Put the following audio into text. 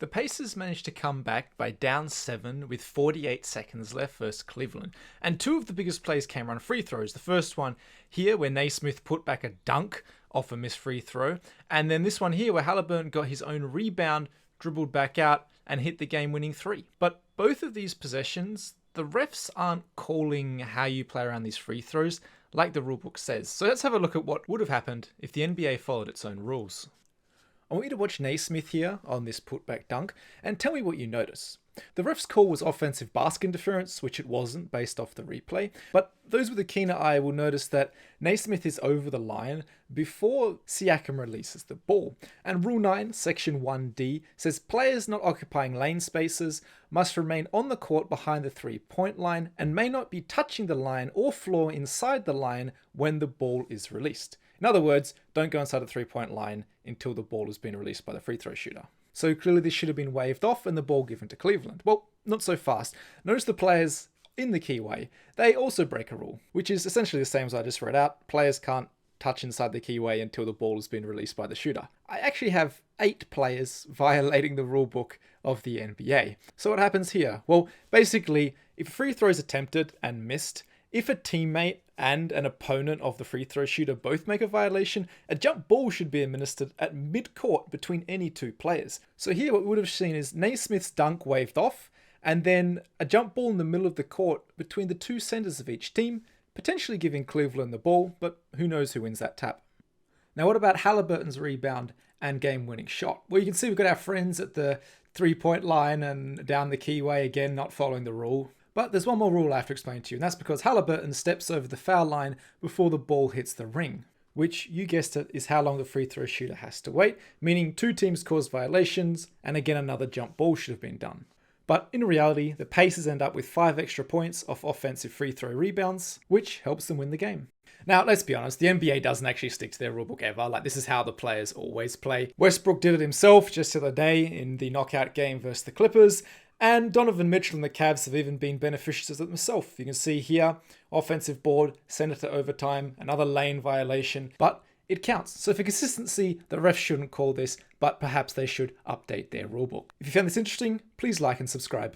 The Pacers managed to come back by down 7 with 48 seconds left versus Cleveland. And two of the biggest plays came on free throws. The first one here where Naismith put back a dunk off a missed free throw. And then this one here where Halliburton got his own rebound, dribbled back out and hit the game-winning three. But both of these possessions, the refs aren't calling how you play around these free throws like the rulebook says. So let's have a look at what would have happened if the NBA followed its own rules. I want you to watch Naismith here on this putback dunk and tell me what you notice. The ref's call was offensive basket interference, which it wasn't based off the replay, but those with a keener eye will notice that Naismith is over the line before Siakam releases the ball. And Rule 9, Section 1D says players not occupying lane spaces must remain on the court behind the 3-point line and may not be touching the line or floor inside the line when the ball is released. In other words, don't go inside the 3-point line until the ball has been released by the free throw shooter. So clearly this should have been waved off and the ball given to Cleveland. Well, not so fast. Notice the players in the keyway, they also break a rule, which is essentially the same as I just read out. Players can't touch inside the keyway until the ball has been released by the shooter. I actually have 8 players violating the rule book of the NBA. So what happens here? Well, basically, if a free throw is attempted and missed, if a teammate and an opponent of the free throw shooter both make a violation, a jump ball should be administered at mid-court between any two players. So here what we would have seen is Naismith's dunk waved off, and then a jump ball in the middle of the court between the two centers of each team, potentially giving Cleveland the ball, but who knows who wins that tap. Now what about Halliburton's rebound and game-winning shot? Well, you can see we've got our friends at the 3-point line and down the keyway, again not following the rule. But there's one more rule I have to explain to you, and that's because Halliburton steps over the foul line before the ball hits the ring, which, you guessed it, is how long the free throw shooter has to wait, meaning two teams cause violations, and again another jump ball should have been done. But in reality, the Pacers end up with 5 extra points off offensive free throw rebounds, which helps them win the game. Now, let's be honest, the NBA doesn't actually stick to their rulebook ever. Like, this is how the players always play. Westbrook did it himself just the other day in the knockout game versus the Clippers. And Donovan Mitchell and the Cavs have even been beneficiaries of themselves. You can see here, offensive board, send it to overtime, another lane violation, but it counts. So for consistency, the refs shouldn't call this, but perhaps they should update their rulebook. If you found this interesting, please like and subscribe.